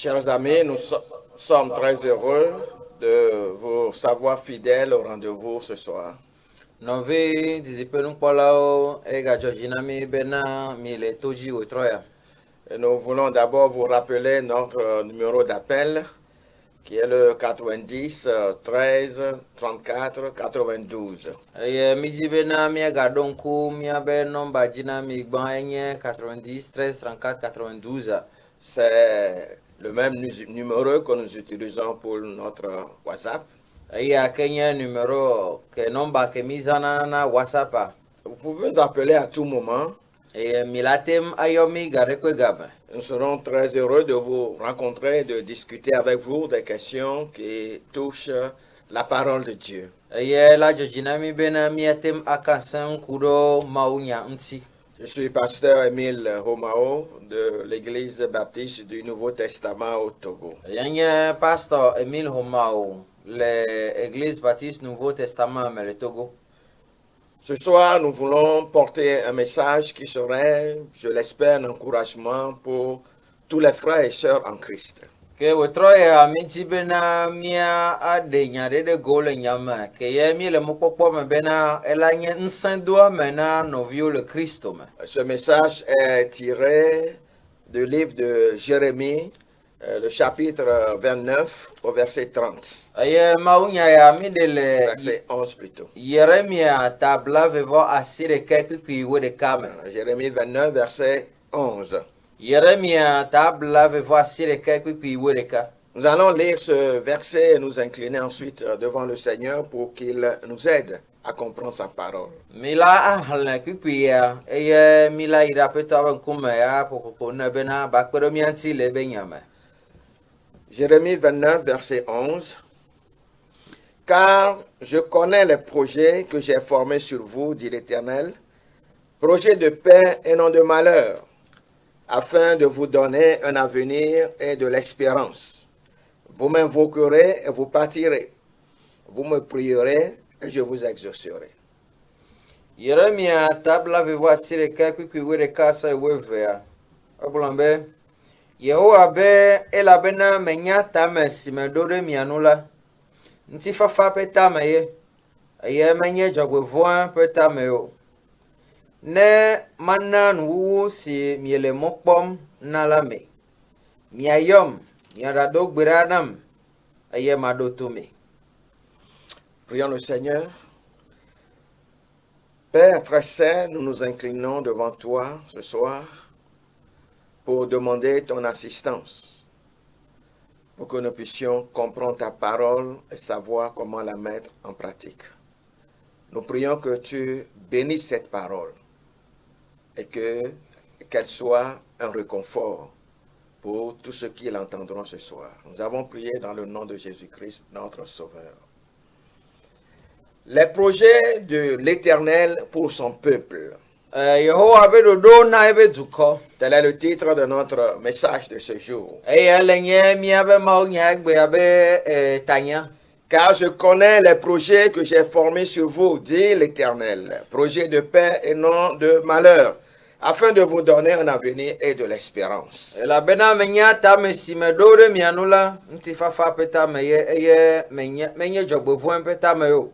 Chers amis, sommes très heureux de vous savoir fidèles au rendez-vous ce soir. Novi dizipenu kpɔlawo ega dzɔdzina mi bena mi le to dzi wòtrɔ ya. Et nous voulons d'abord vous rappeler notre numéro d'appel qui est le 90 13 34 92. Eye mi dzi bena miagaɖo ŋku miabe nɔmba dzi na mi gbã enye 90 13 34 92. C'est le même numéro que nous utilisons pour notre WhatsApp. Eya ke nye numéro ke nɔmba ke mi zãna na WhatsApp. Vous pouvez nous appeler à tout moment. Eye mi la tem ayɔ mi ga ɖe kpe game. Nous serons très heureux de vous rencontrer et de discuter avec vous des questions qui touchent la parole de Dieu. Eye la dzɔdzina mi bena miatem aka sẽ ŋku ɖo mawunya ŋuti. Je suis pasteur Émile Romao de l'Église baptiste du Nouveau Testament au Togo. Yenye pasteur Émile Romao l'Église baptiste Nouveau Testament mais le Togo. Ce soir, nous voulons porter un message qui serait, je l'espère, un encouragement pour tous les frères et sœurs en Christ. Ke wòtrɔ ya mi dzi bena mia aɖe nya ɖe ɖe go le nya me ke ye mi le mɔkpɔkpɔ me bena ela nye ŋusẽdoa me na nɔviwo le Kristo me. Ce message est tiré du livre de Jérémie, le chapitre 29 au verset 30. Eye mawunya ya mi ɖe le Verset 11 plutôt. Yeremia tabla vevɔ asi ɖeka kpikpi wo ɖeka me. Jérémie 29 verset 11. Yeremia tabla vevɔ asi ɖeka kpikpi wo ɖeka. Nous allons lire ce verset et nous incliner ensuite devant le Seigneur pour qu'il nous aide à comprendre sa parole. Mi la ahlẽ kpikpi ya eye mi la yi ɖe Aƒetɔ ƒe ŋkume ya ƒoƒoƒo ne bena ba kpe ɖe mia ŋuti le ebe nya me. Jérémie 29 verset 11. Car je connais les projets que j'ai formés sur vous, dit l'Éternel, projets de paix et non de malheur, afin de vous donner un avenir et de l'espérance. Vous m'invoquerez et vous partirez. Vous me prierez et je vous exaucerai. Yeremia tabla vevɔ asi ɖeka kpikpi wo ɖeka se wo evea. Egblɔ be Yehowa be elabena menya tame si meɖo ɖe mia nu la, ŋutifafa ƒe tame ye, eye menye dzɔgbevɔ̃a ƒe tame o. Ne mana nuwuwu si miele mɔ kpɔm na la me, miayɔm, miaɖaɖo gbe ɖa nam, eye maɖo to me. Prions le Seigneur. Père très saint, nous nous inclinons devant toi ce soir pour demander ton assistance, pour que nous puissions comprendre ta parole et savoir comment la mettre en pratique. Nous prions que tu bénisses cette parole et qu'elle soit un réconfort pour tous ceux qui l'entendront ce soir. Nous avons prié dans le nom de Jésus-Christ, notre Sauveur. Les projets de l'Éternel pour son peuple. Yehowa be ɖoɖo na ebe dukɔ. Tel est le titre de notre message de ce jour. Eye ele nye miabe mawunya egbea be tanya. Car je connais les projets que j'ai formés sur vous, dit l'Éternel, projets de paix et non de malheur, afin de vous donner un avenir et de l'espérance. Elabena menya tame si meɖo ɖe mia nu la, ŋutifafa ƒe tame ye eye menye dzɔgbevɔ̃e ƒe tame o.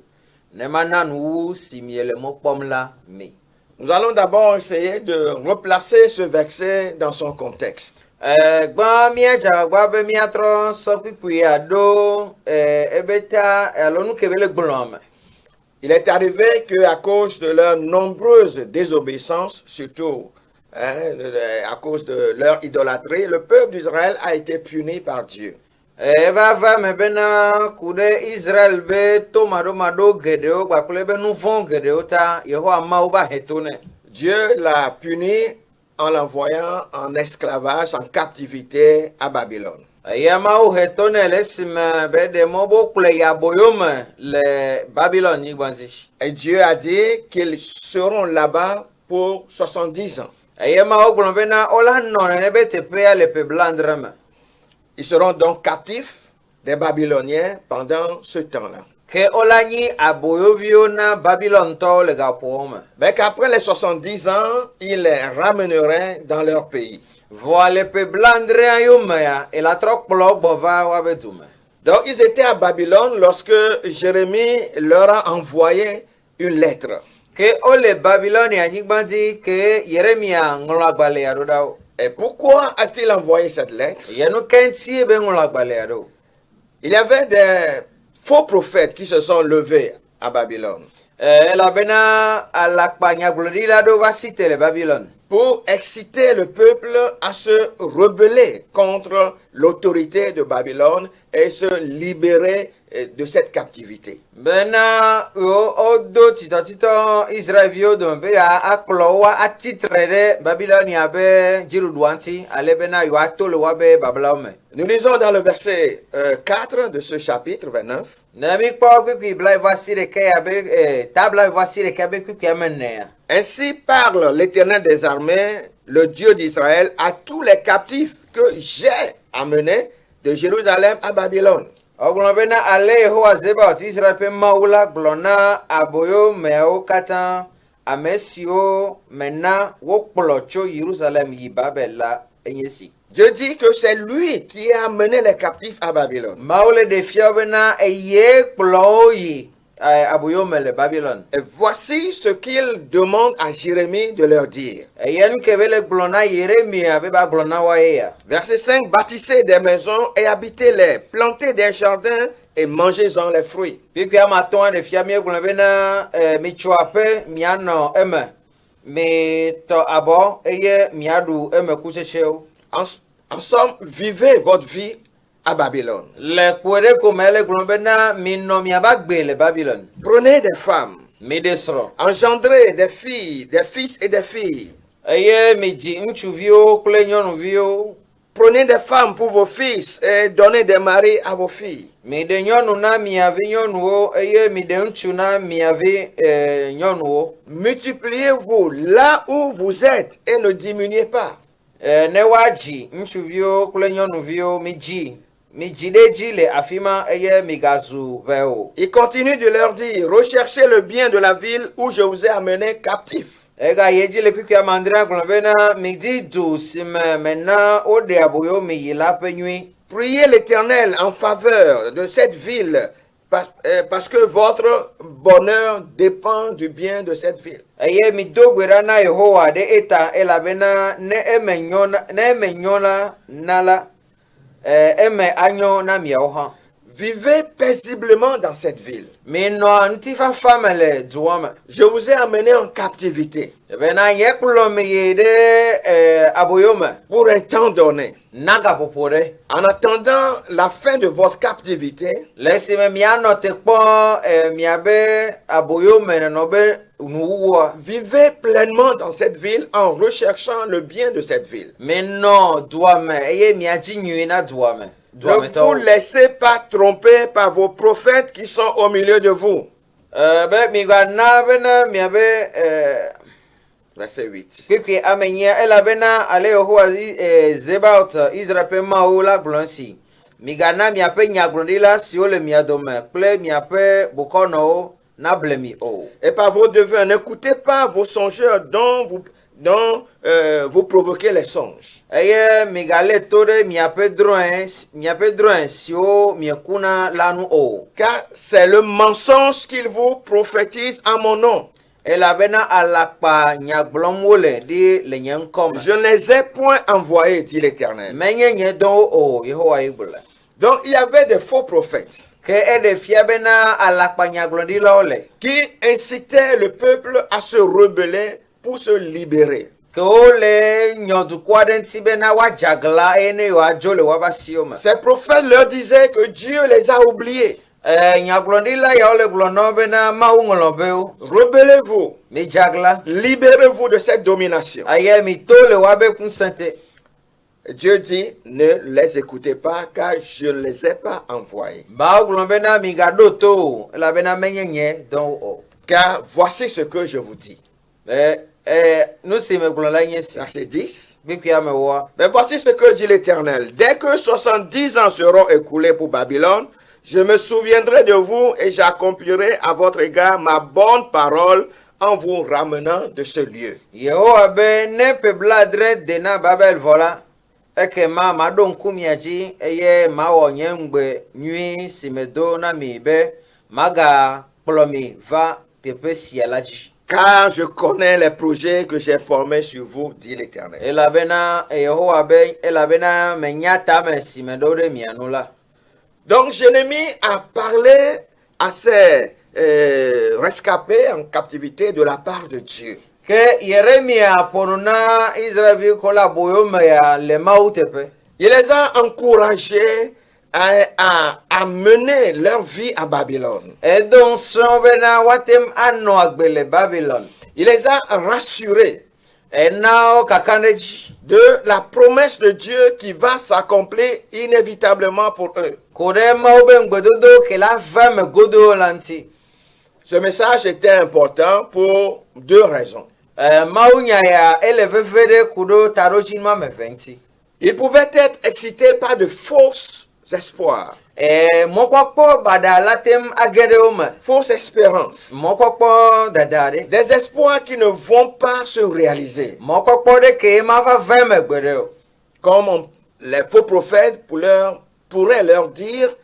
Ne mana nuwuwu si miele mɔ kpɔm la me. Nous allons d'abord essayer de replacer ce verset dans son contexte. Gbã míadza gbã be míatrɔ sɔ kpikpi aɖo ebe ta alo nu ke be le gblɔa me. Il est arrivé qu'à cause de leur nombreuse désobéissance, surtout à cause de leur idolâtrie, le peuple d'Israël a été puni par Dieu. Eva va me bena ku ɖe Israel be to maɖomaɖo geɖewo kpakple be nu vɔ̃ geɖewo ta Yehowa Mawu va he to nɛ. Dieu l'a puni en l'envoyant en esclavage, en captivité à Babylone. Eye Mawu he to nɛ le esime be ɖe mɔ bo kplɔe yi aboyo me le Babylone nyigba dzi. Et Dieu a dit qu'ils seront là-bas pour 70 ans. Eye Mawu gblɔ bena wola nɔ nene be teƒea le ƒe blaadre me. Ils seront donc captifs des Babyloniens pendant ce temps-là. Ke wola nyi aboyoviwo na Babylonetɔwo le gaƒowo me. Mais qu'après les 70 ans, il les ramènerait dans leur pays. Voilà pe blandre ayumea et la troc blog bova wabetume. Donc ils étaient à Babylone lorsque Jérémie leur a envoyé une lettre. Que ole Babylone anyigbandi que Yeremia ngola gbale arodao. Et pourquoi a-t-il envoyé cette lettre? Yanu kenti be ngola gbale ado. Il y avait des faux prophètes qui se sont levés à Babylone La bena alakpa nyaglodi la do va citer le Babylone. pour exciter le peuple à se rebeller contre l'autorité de Babylone et se libérer de cette captivité. Bena o do tito Israelio do be aklowa atitrere Babylonia be jirudwanti ale bena yo atolo wa be Babylone. Nous lisons dans le verset 4 de ce chapitre 29. Nami kwa kwi blai vasire ke abe tabla vasire ke abe kwi amene. Ainsi parle l'Éternel des armées, le Dieu d'Israël, à tous les captifs que j'ai amenés de Jérusalem à Babylone. Oglobena ale ho azeba ti Israel pe maula glona aboyo meo katan amesio mena wo plocho Jerusalem yi Babela enyesi. Dieu dit que c'est lui qui a amené les captifs à Babylone. Maule de fiobena eye ployi aboyo mele Babylone. Et voici ce qu'il demande à Jérémie de leur dire. Yen kevele glona Yeremia be ba glona waeya. Verset 5, bâtissez des maisons et habitez-les, plantez des jardins et mangez-en les fruits. Pipi amaton de fiamie globena mi chuape miano eme. Mi to abo eye miadu eme kuchecheo. En somme, vivez votre vie à Babylone. Le kwere komele globena mi no miabagbe le Babylone. Prenez des femmes, Mi desro. engendrez des filles, des fils et des filles. Eye mi ji nchuvio kule nyonuvio. Prenez des femmes pour vos fils et donnez des maris à vos filles. Mi de nyonu na miavi nyonuo eye mi de nchu na miavi nyonuo. Multipliez-vous là où vous êtes et ne diminuez pas. Ne waji nchuvio kule nyonuvio mi ji deji le afima eye mi gazu veo. Il continue de leur dire, recherchez le bien de la ville où je vous ai amenés captifs. Ega yeji le kiki amandra globena mi di du sime mena ode aboyo mi yila penyui. Priez l'Éternel en faveur de cette ville parce que votre bonheur dépend du bien de cette ville. Eye mi dogwera na Yehowa de eta elabena ne emenyona nala eme anyo na miaoha. Vivez paisiblement dans cette ville. Mi no ntifa famele duwama. Je vous ai amené en captivité Bena yekulo mi yede aboyoma pour un temps donné. naga popore. En attendant la fin de votre captivité, Lesi me miano te po miabe aboyoma no be nuwa. vivez pleinement dans cette ville en recherchant le bien de cette ville. Mi no duwame eye miaji nyuina duwame. Ne vous laissez pas tromper par vos prophètes qui sont au milieu de vous. Be mi gana bena miabe Verset 8. Kiki amenya elabena ale Yehowa zebaut Israel pe maula glonsi. Migana miape nyagrondila siole miadome kle miape bukono na blemi o. Et par vos devins, n'écoutez pas vos songeurs dont vous provoquez les songes. Eye migale tore miape droin sio miekuna lanu o. Car c'est le mensonge qu'ils vous prophétisent en mon nom. Elabena alakpa nyaglomole di le nyenkom. Je ne les ai point envoyés, dit l'Éternel. Menye don o Yehowa ibule. Donc il y avait des faux prophètes Ke ede fiabena alakpa nyaglondila ole. qui incitaient le peuple à se rebeller pour se libérer. Ke ole nyodukwa den tibena wa jagla ene yo ajole wa basioma. Ces prophètes leur disaient que Dieu les a oubliés. Nyaglondila ya ole glono bena maungolobeo. Rebellez-vous, Mi jagla. libérez-vous de cette domination. Aye mi tole wa be kunsente. Dieu dit, ne les écoutez pas car je ne les ai pas envoyés. Ba globena mi gadoto la bena menyenye don o. Car voici ce que je vous dis. Nous si me glonla nyesi. Verset 10. Bikia me wa. Mais voici ce que dit l'Éternel. Dès que 70 ans seront écoulés pour Babylone, je me souviendrai de vous et j'accomplirai à votre égard ma bonne parole en vous ramenant de ce lieu. Yehowa be ne pe bladre de na Babel vola. Eke ma don kumiaji eye ma wonye ngbe nyi simedo na mi be maga plomi va tepe sialaji. Car je connais les projets que j'ai formés sur vous, dit l'Éternel. Elabena Yehowa be elabena menyata me simedo de mianula. Donc Jérémie a parlé à ces rescapés en captivité de la part de Dieu. Que Yeremia ponuna Israël kola boyome ya le mautepe. Il les a encouragés à mener leur vie à Babylone. Et donc son bena watem anno agbele Babylone. Il les a rassurés Et nao kakaneji. de la promesse de Dieu qui va s'accomplir inévitablement pour eux. Kore maube ngbedodo ke la femme godo lanti. Ce message était important pour deux raisons. Maunya ya elevevede kudo tarojinma meventi. Ils pouvaient être excités par de fausses espoirs, Mokwakpo badalatem agedeome. fausses espérances, Mokwakpo dadare. des espoirs qui ne vont pas se réaliser. Mokwakpo de ke ma fa femme gbedeo. Comme les faux prophètes pourraient leur dire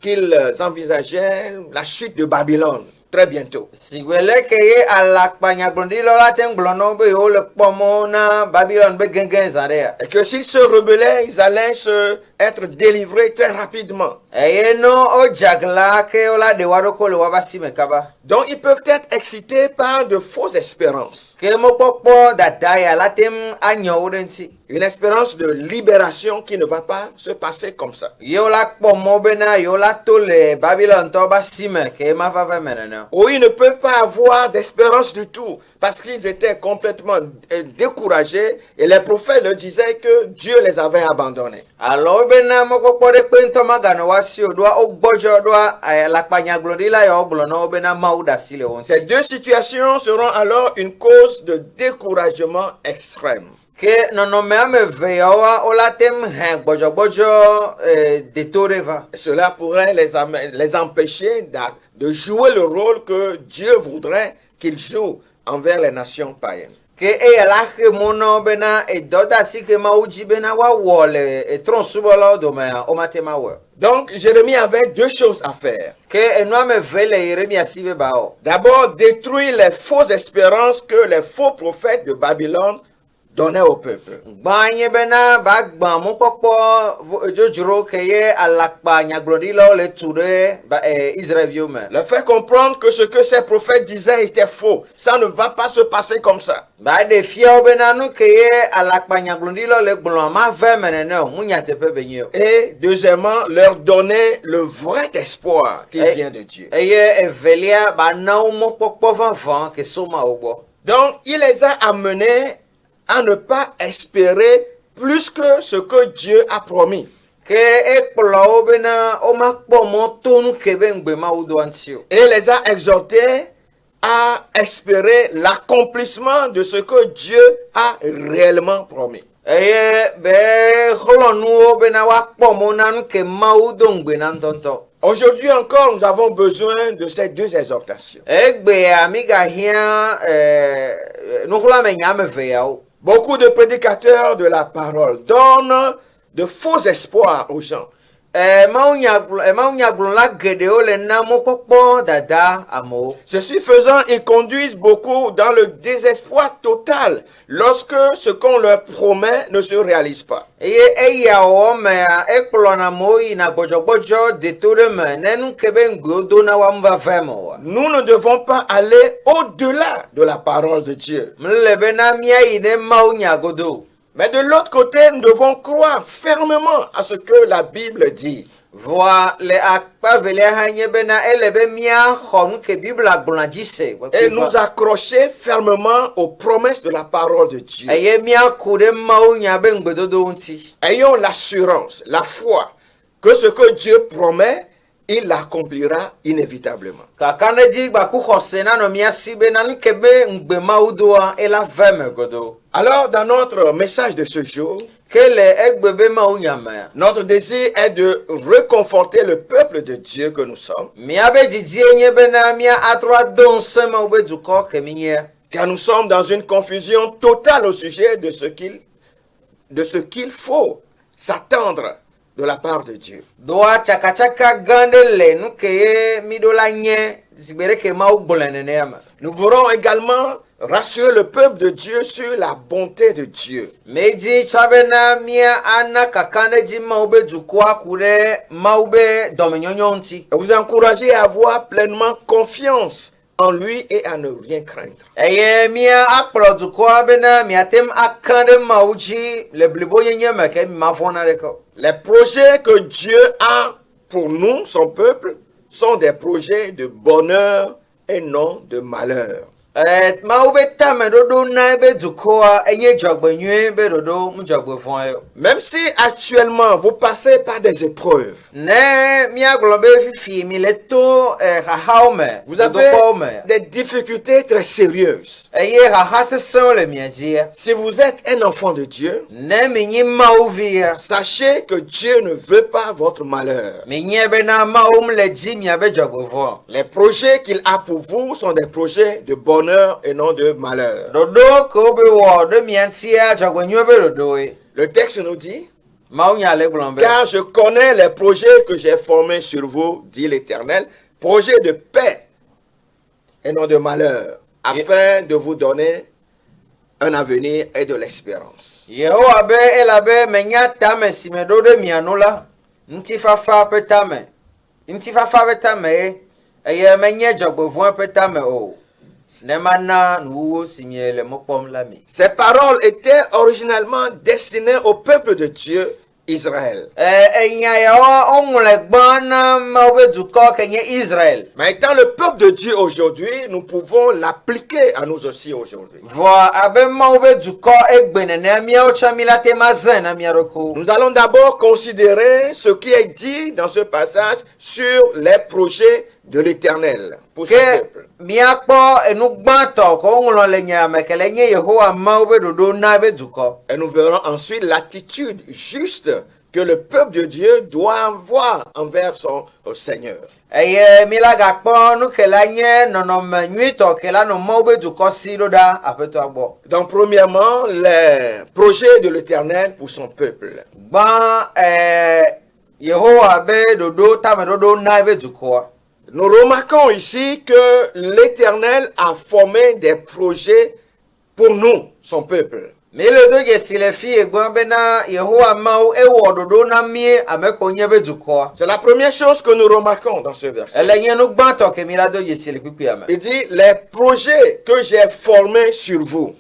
qu'ils envisageaient la chute de Babylone très bientôt. Sigwele keye alakpanya glondilo latem glono be yo le pomo na Babylone be gengen zarea. Et que s'ils se rebellaient, ils allaient être délivrés très rapidement. Eye no o jagla ke ola de wadoko le wabasi mekaba. Donc ils peuvent être excités par de fausses espérances. Ke mokpokpo dadaya latem anyo odenti. Une espérance de libération qui ne va pas se passer comme ça. Yo la pomo bena yo la tole Babylone to basime ke ma fa fa menena. Ou ils ne peuvent pas avoir d'espérance du tout parce qu'ils étaient complètement découragés et les prophètes leur disaient que Dieu les avait abandonnés. Alors bena mokpokpo de kwento magano wasi odwa ogbojo odwa lakpanya glondila yo glono bena mauda sile wonse. Ces deux situations seront alors une cause de découragement extrême. Que non me ame veyawa olatem hen bojo detoreva. Cela pourrait les empêcher de jouer le rôle que Dieu voudrait qu'ils jouent envers les nations païennes. Que la mono bena e doda si que mauji bena wa wole e tron subolo do me o matema wa. Donc Jérémie avait deux choses à faire. Que no me vele Yeremia sibe bao. D'abord, détruire les fausses espérances que les faux prophètes de Babylone donnaient au peuple. Gbanye bena bagba mo popo jojuro keye alakpa nyaglodilo le ture ba Israël viome. Leur faire comprendre que ce que ces prophètes disaient était faux. Ça ne va pas se passer comme ça. Ba de fia bena nu keye alakpa nyaglodilo le gblo ma ve menene munya tepe benye. Et deuxièmement, leur donner le vrai espoir qui vient de Dieu. Eye evelia ba na mo popo van ke soma ogbo. Donc, il les a amenés à ne pas espérer plus que ce que Dieu a promis. Que ekplo bena o ma po mo tonu kebe ngbe ma udo antio. Et les a exhortés à espérer l'accomplissement de ce que Dieu a réellement promis. Eye be holonu bena wa po mo nanu ke ma udo ngbe nan tonto. Aujourd'hui encore, nous avons besoin de ces deux exhortations. Egbe amiga hia nukula me nyame veyao. Beaucoup de prédicateurs de la parole donnent de faux espoirs aux gens. Ceci faisant, ils conduisent beaucoup dans le désespoir total lorsque ce qu'on leur promet ne se réalise pas. Nous ne devons pas aller au-delà de la parole de Dieu. Mais de l'autre côté, nous devons croire fermement à ce que la Bible dit. Et nous accrocher fermement aux promesses de la parole de Dieu. Ayons l'assurance, la foi, que ce que Dieu promet, il l'accomplira inévitablement. Alors, dans notre message de ce jour, notre désir est de réconforter le peuple de Dieu que nous sommes. Car nous sommes dans une confusion totale au sujet de ce qu'il faut s'attendre de la part de Dieu. Nous voulons également rassurer le peuple de Dieu sur la bonté de Dieu. Et vous encourager à avoir pleinement confiance en lui et à ne rien craindre. Les projets que Dieu a pour nous, son peuple, sont des projets de bonheur et non de malheur. Même si actuellement vous passez par des épreuves, vous avez des difficultés très sérieuses. Si vous êtes un enfant de Dieu, sachez que Dieu ne veut pas votre malheur. Les projets qu'il a pour vous sont des projets de bonheur et non de malheur. Le texte nous dit, car je connais les projets que j'ai formés sur vous, dit l'Éternel, projets de paix et non de malheur, afin de vous donner un avenir et de l'espérance. Ces paroles étaient originalement destinées au peuple de Dieu, Israël. Mais étant le peuple de Dieu aujourd'hui, nous pouvons l'appliquer à nous aussi aujourd'hui. Nous allons d'abord considérer ce qui est dit dans ce passage sur les projets de l'Éternel pour ce peuple. Et nous verrons ensuite l'attitude juste que le peuple de Dieu doit avoir envers son Seigneur. Donc premièrement, les projets de l'Éternel pour son peuple. Nous remarquons ici que l'Éternel a formé des projets pour nous, son peuple. C'est la première chose que nous remarquons dans ce verset. Il dit, les projets que j'ai formés sur vous.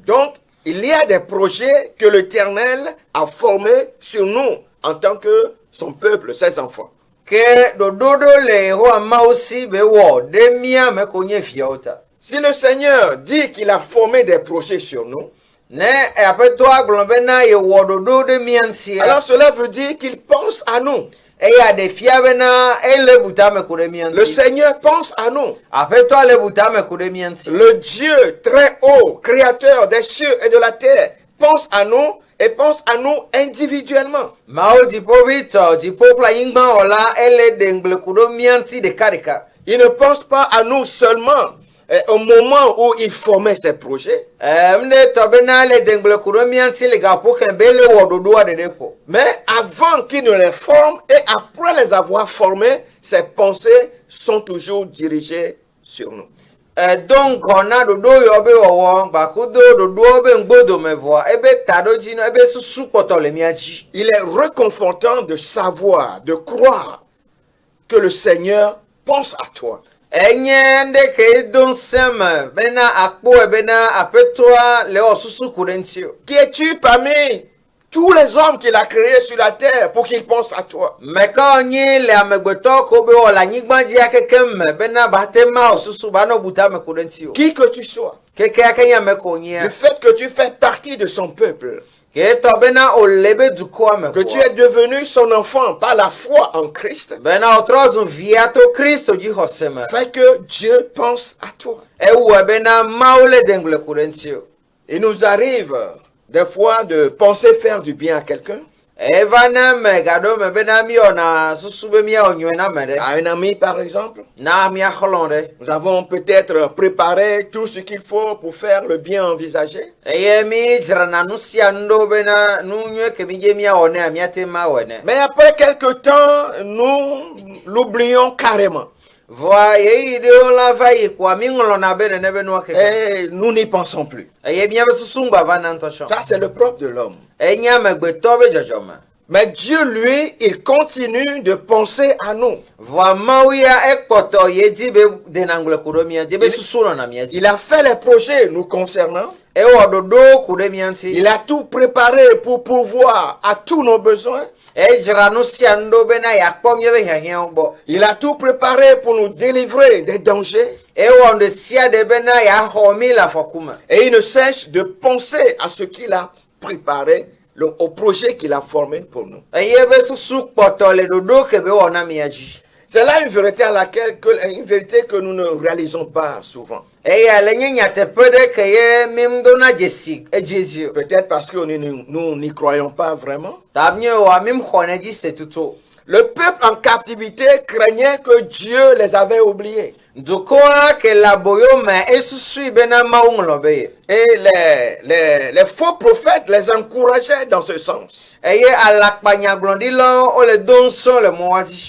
Donc, il y a des projets que l'Éternel a formés sur nous en tant que son peuple, ses enfants. Si le Seigneur dit qu'il a formé des projets sur nous, alors cela veut dire qu'il pense à nous. Le Seigneur pense à nous. Le Dieu très haut, créateur des cieux et de la terre, pense à nous et pense à nous individuellement. Il ne pense pas à nous seulement au moment où il formait ses projets. Mais avant qu'il ne les forme et après les avoir formés, ses pensées sont toujours dirigées sur nous. Il est réconfortant de savoir, de croire que le Seigneur pense à toi. Qui es-tu parmi tous les hommes qu'il a créés sur la terre pour qu'ils pensent à toi? Qui que tu sois, du fait que tu fais partie de son peuple, Que to bena o lebe du ko me. Que tu es devenu son enfant par la foi en Christ. Bena o trozo viato Cristo di hosema. Fait que Dieu pense à toi. E wa bena maule dengle kurentio. Il nous arrive des fois de penser faire du bien à quelqu'un. Evana me gado me bena mi ona susube mi onywena mere. À un ami par exemple. Na mi akholonde. Nous avons peut-être préparé tout ce qu'il faut pour faire le bien envisagé. Eye mi jirana nusia ndo bena nunwe ke mi je mi one amiate ma wone. Mais après quelque temps, nous l'oublions carrément. Voyez de la vaille kwa mi ngolona bene ne beno ke. Et nous n'y pensons plus. Eye bien susumba vanantocho. Ça, c'est le propre de l'homme. Enya me gbetobe jojoma. Mais Dieu, lui, il continue de penser à nous. Il a fait les projets nous concernant. Il a tout préparé pour pouvoir à tous nos besoins. Il a tout préparé pour nous délivrer des dangers. Et il ne cesse de penser à ce qu'il a préparé, au projet qu'il a formé pour nous. C'est là une vérité une vérité que nous ne réalisons pas souvent. Peut-être parce que nous n'y croyons pas vraiment. Le peuple en captivité craignait que Dieu les avait oubliés. Et les faux prophètes les encourageaient dans ce sens.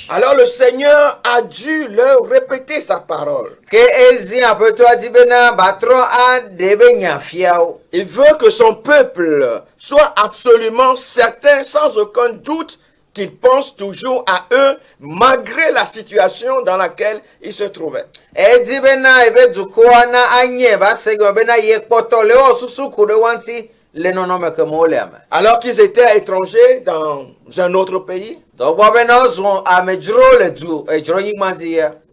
Alors le Seigneur a dû leur répéter sa parole. Il veut que son peuple soit absolument certain, sans aucun doute, qu'il pense toujours à eux malgré la situation dans laquelle ils se trouvaient. Alors qu'ils étaient étrangers dans un autre pays,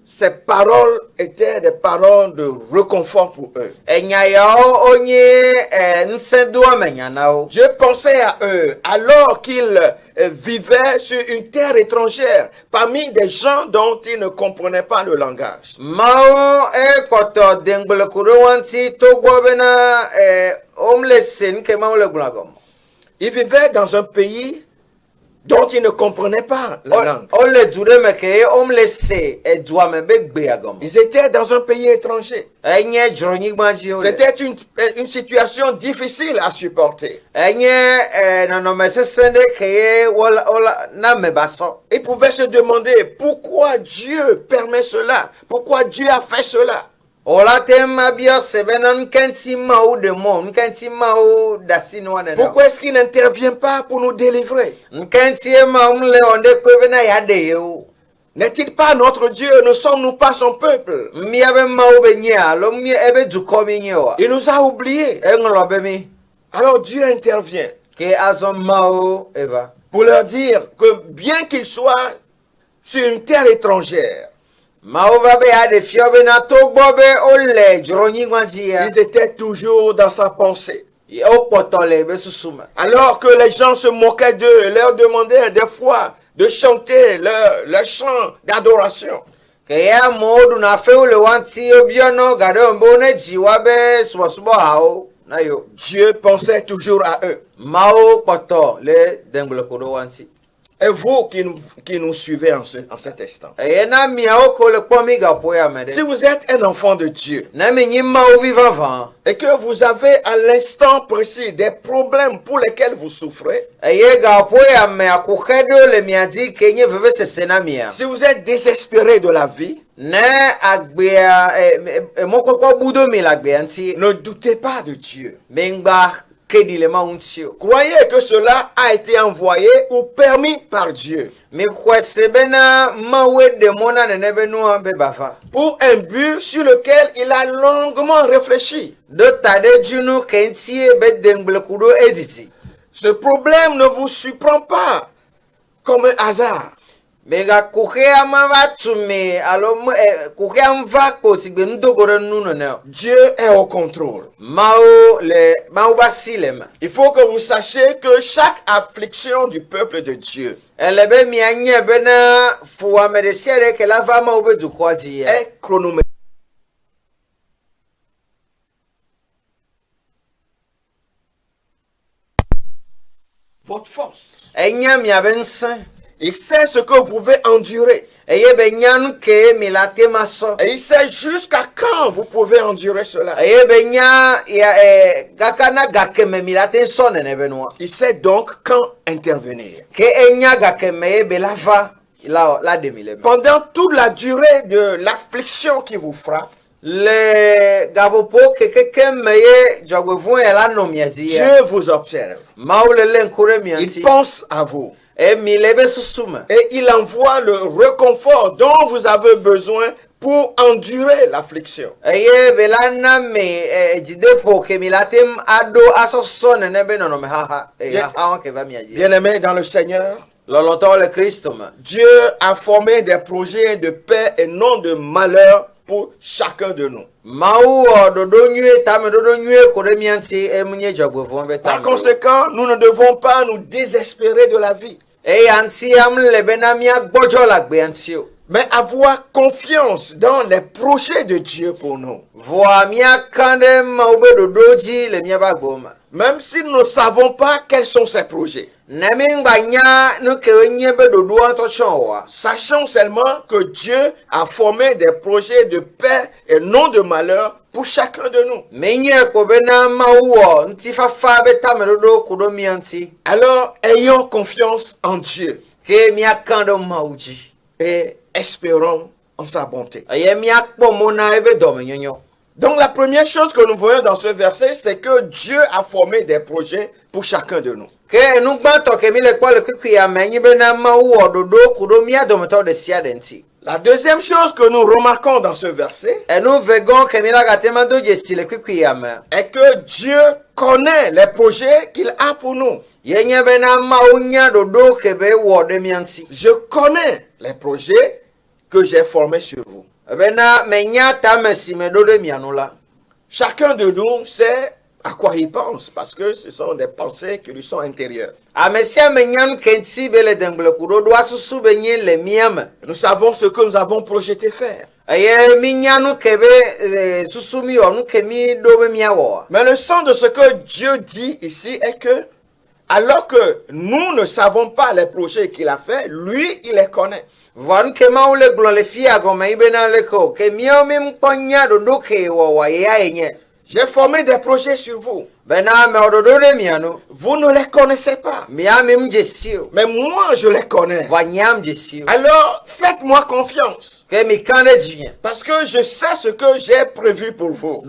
ces paroles étaient des paroles de réconfort pour eux. Dieu pensait à eux alors qu'ils vivaient sur une terre étrangère, parmi des gens dont ils ne comprenaient pas le langage. Ils vivaient dans un pays dont ils ne comprenaient pas la langue. Ils étaient dans un pays étranger. C'était une situation difficile à supporter. Ils pouvaient se demander pourquoi Dieu permet cela, pourquoi Dieu a fait cela. Pourquoi est-ce qu'il n'intervient pas pour nous délivrer? N'est-il pas notre Dieu? Ne sommes-nous pas son peuple? Il nous a oubliés. Alors Dieu intervient pour leur dire que bien qu'ils soient sur une terre étrangère, ils étaient toujours dans sa pensée. Alors que les gens se moquaient d'eux, leur demandaient des fois de chanter leur chant d'adoration. Dieu pensait toujours à eux. Et vous qui nous suivez en cet instant, si vous êtes un enfant de Dieu et que vous avez à l'instant précis des problèmes pour lesquels vous souffrez, si vous êtes désespéré de la vie, ne doutez pas de Dieu. Croyez que cela a été envoyé ou permis par Dieu pour un but sur lequel il a longuement réfléchi. Ce problème ne vous surprend pas comme un hasard. Bega kuhea mavatume alo kuhea mvako sigbe ndogore nuno ne. Dieu est au contrôle. Mao basilema. Il faut que vous sachiez que chaque affliction du peuple de Dieu Elebe mianye bena fuwa meresiere ke la fama ube du kwaji ye. est chronométrée. Votre force. Enya miabense. Il sait ce que vous pouvez endurer. Eye benyan ke milate maso. Et il sait jusqu'à quand vous pouvez endurer cela. Eye benya ya gakana gakeme milate sonne ne benwa. Il sait donc quand intervenir. Ke enya gakeme belava la demile. Pendant toute la durée de l'affliction qui vous frappe, Le gabopo ke meye jogwevon ela no miazi. Dieu vous observe. Maule len kure mianti. Il pense à vous. Et il envoie le réconfort dont vous avez besoin pour endurer l'affliction. Bien-aimés dans le Seigneur, Dieu a formé des projets de paix et non de malheur pour chacun de nous. Par conséquent, nous ne devons pas nous désespérer de la vie, mais avoir confiance dans les projets de Dieu pour nous. Même si nous ne savons pas quels sont ces projets, sachons seulement que Dieu a formé des projets de paix et non de malheur pour chacun de nous. Alors, ayons confiance en Dieu et espérons en sa bonté. Donc la première chose que nous voyons dans ce verset, c'est que Dieu a formé des projets pour chacun de nous. La deuxième chose que nous remarquons dans ce verset est que Dieu connaît les projets qu'il a pour nous. Je connais les projets que j'ai formés sur vous. Chacun de nous sait à quoi il pense, parce que ce sont des pensées qui lui sont intérieures. Nous savons ce que nous avons projeté faire. Mais le sens de ce que Dieu dit ici est que, alors que nous ne savons pas les projets qu'il a fait, lui, il les connaît. J'ai formé des projets sur vous. Vous ne les connaissez pas. Mais moi, je les connais. Alors, faites-moi confiance. Parce que je sais ce que j'ai prévu pour vous.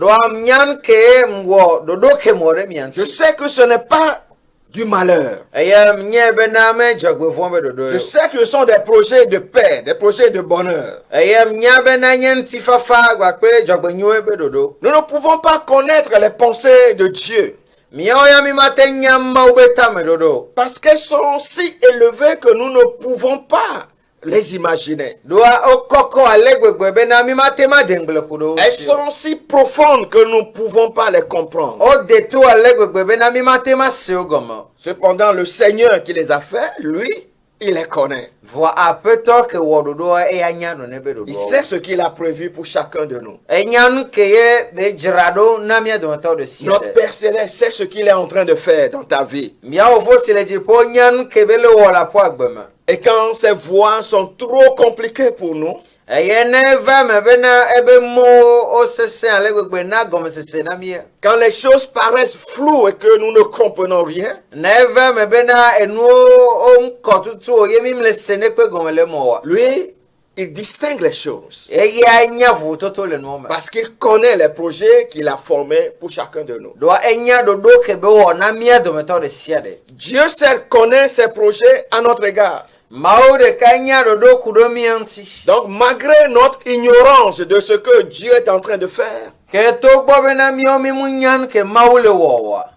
Je sais que ce n'est pas du malheur. Je sais que ce sont des projets de paix, des projets de bonheur. Nous ne pouvons pas connaître les pensées de Dieu, parce qu'elles sont si élevées que nous ne pouvons pas les imaginer. Elles sont si profondes que nous ne pouvons pas les comprendre. Cependant, le Seigneur qui les a fait, lui, il les connaît. Il sait ce qu'il a prévu pour chacun de nous. Notre Père Céleste sait ce qu'il est en train de faire dans ta vie. Et quand ces voies sont trop compliquées pour nous, quand les choses paraissent floues et que nous ne comprenons rien, lui, il distingue les choses. Parce qu'il connaît les projets qu'il a formés pour chacun de nous. Dieu seul connaît ses projets à notre égard. Donc, malgré notre ignorance de ce que Dieu est en train de faire,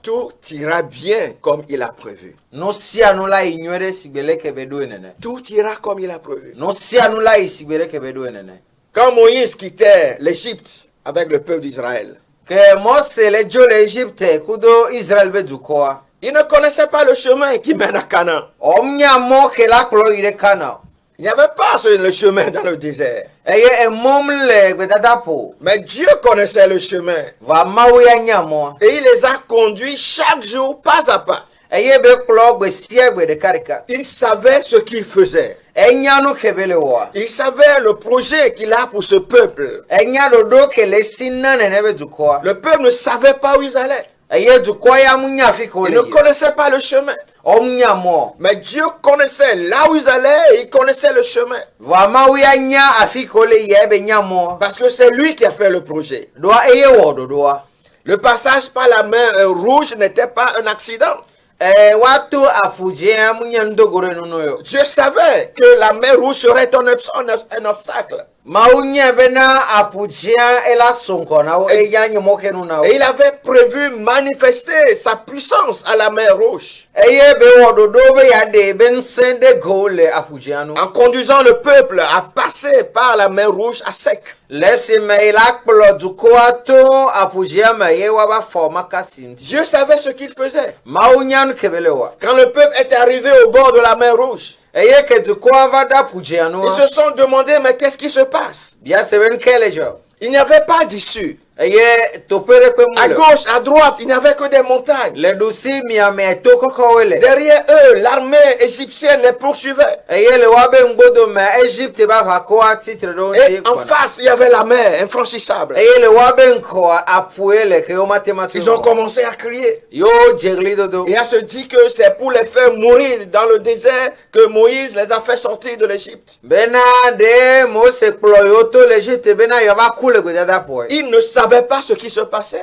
tout ira bien comme il a prévu. Tout ira comme il a prévu. Quand Moïse quittait l'Égypte avec le peuple d'Israël, il ne connaissait pas le chemin qui mène à Canaan. Il n'y avait pas le chemin dans le désert. Mais Dieu connaissait le chemin. Et il les a conduits chaque jour, pas à pas. Il savait ce qu'il faisait. Il savait le projet qu'il a pour ce peuple. Le peuple ne savait pas où ils allaient. Il ne connaissait pas le chemin. Mais Dieu connaissait là où ils allaient et il connaissait le chemin. Parce que c'est lui qui a fait le projet. Le passage par la mer Rouge n'était pas un accident. Dieu savait que la mer Rouge serait un obstacle. Et il avait prévu manifester sa puissance à la mer Rouge. En conduisant le peuple à passer par la mer Rouge à sec. Dieu savait ce qu'il faisait. Quand le peuple est arrivé au bord de la mer Rouge, ils se sont demandé, mais qu'est-ce qui se passe? Il n'y avait pas d'issue. À gauche, à droite, il n'y avait que des montagnes. Derrière eux, l'armée égyptienne les poursuivait. Et en face, il y avait la mer infranchissable. Ils ont commencé à crier. Et à se dire que c'est pour les faire mourir dans le désert que Moïse les a fait sortir de l'Égypte. Ils ne savaient pas ce qui se passait.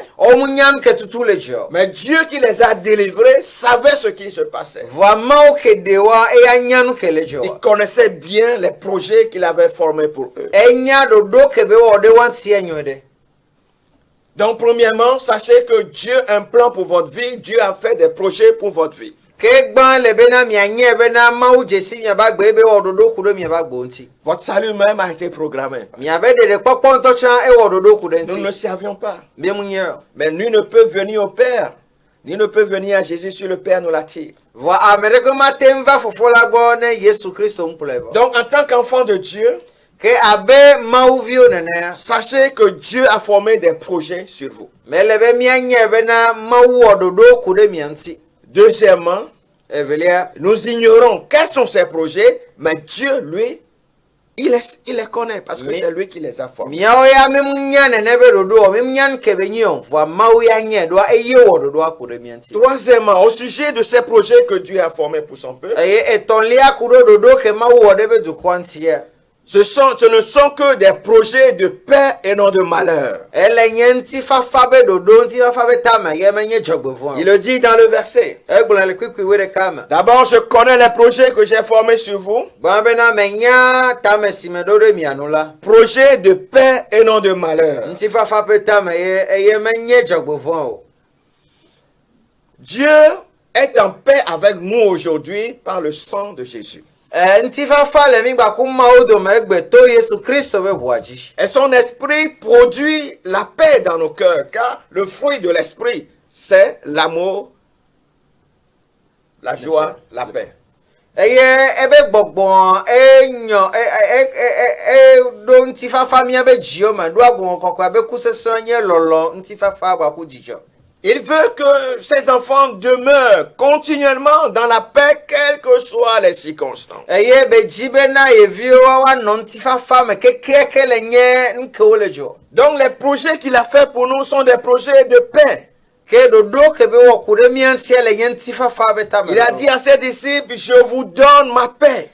Mais Dieu qui les a délivrés savait ce qui se passait. Il connaissait bien les projets qu'il avait formés pour eux. Donc premièrement, sachez que Dieu a un plan pour votre vie. Dieu a fait des projets pour votre vie. Votre salut même a été programmé. Nous ne le savions pas. Mais nul ne peut venir au Père. Nul ne peut venir à Jésus si le Père nous l'attire. Donc en tant qu'enfant de Dieu, sachez que Dieu a formé des projets sur vous. Deuxièmement, nous ignorons quels sont ces projets, mais Dieu, lui, il les connaît parce que c'est lui qui les a formés. Troisièmement, au sujet de ces projets que Dieu a formés pour son peuple, ce ne sont que des projets de paix et non de malheur. Il le dit dans le verset. D'abord, je connais les projets que j'ai formés sur vous. Projets de paix et non de malheur. Dieu est en paix avec nous aujourd'hui par le sang de Jésus. Et son esprit produit la paix dans nos cœurs, car le fruit de l'esprit, c'est l'amour, la joie, la paix. Il veut que ses enfants demeurent continuellement dans la paix, quelles que soient les circonstances. Donc les projets qu'il a fait pour nous sont des projets de paix. Il a dit à ses disciples, je vous donne ma paix.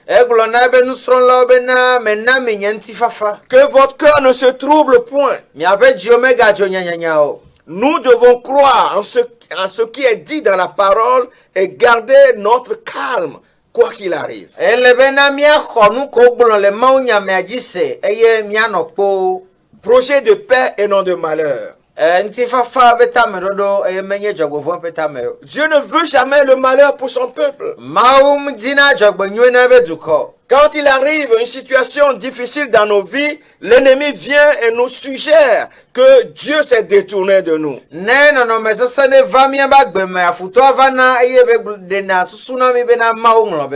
Que votre cœur ne se trouble point. Nous devons croire en ce qui est dit dans la parole et garder notre calme, quoi qu'il arrive. Projet de paix et non de malheur. Dieu ne veut jamais le malheur pour son peuple. Quand il arrive une situation difficile dans nos vies, l'ennemi vient et nous suggère que Dieu s'est détourné de nous.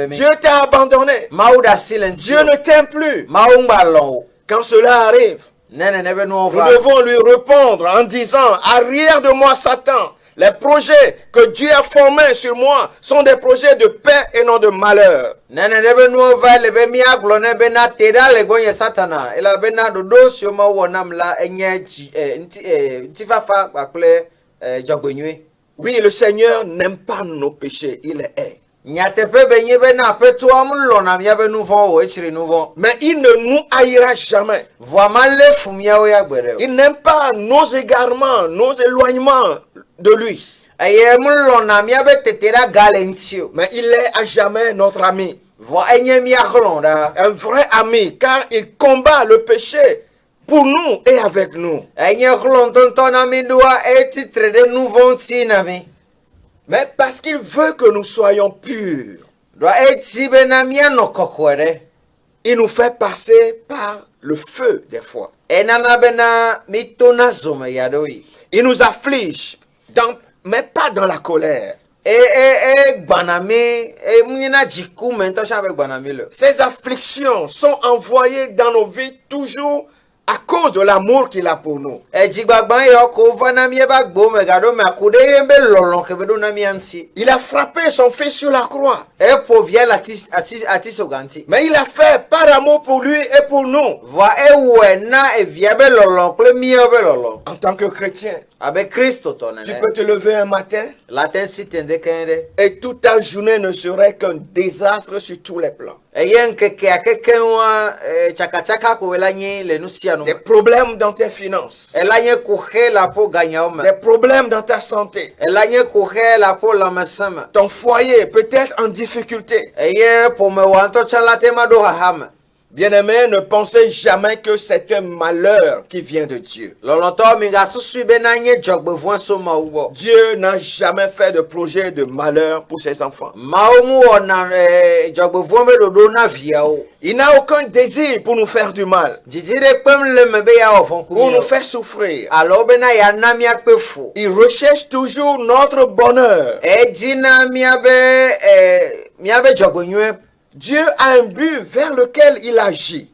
Dieu t'a abandonné. Dieu ne t'aime plus. Quand cela arrive, nous devons lui répondre en disant, arrière de moi Satan. Les projets que Dieu a formés sur moi sont des projets de paix et non de malheur. Oui, le Seigneur n'aime pas nos péchés, il les hait. Mais il ne nous haïra jamais. Il n'aime pas nos égarements, nos éloignements de lui. Mais il est à jamais notre ami. Un vrai ami, car il combat le péché pour nous et avec nous. Mais parce qu'il veut que nous soyons purs, il nous fait passer par le feu des fois. Il nous afflige, mais pas dans la colère. Ces afflictions sont envoyées dans nos vies toujours à cause de l'amour qu'il a pour nous. Il a frappé son fils sur la croix. Mais il l'a fait par amour pour lui et pour nous. En tant que chrétien, tu peux te lever un matin et toute ta journée ne serait qu'un désastre sur tous les plans. Des problèmes dans tes finances. Des problèmes dans ta santé. Ton foyer peut être en difficulté. Bien-aimé, ne pensez jamais que c'est un malheur qui vient de Dieu. Dieu n'a jamais fait de projet de malheur pour ses enfants. Il n'a aucun désir pour nous faire du mal, pour nous faire souffrir. Il recherche toujours notre bonheur. Dieu a un but vers lequel il agit.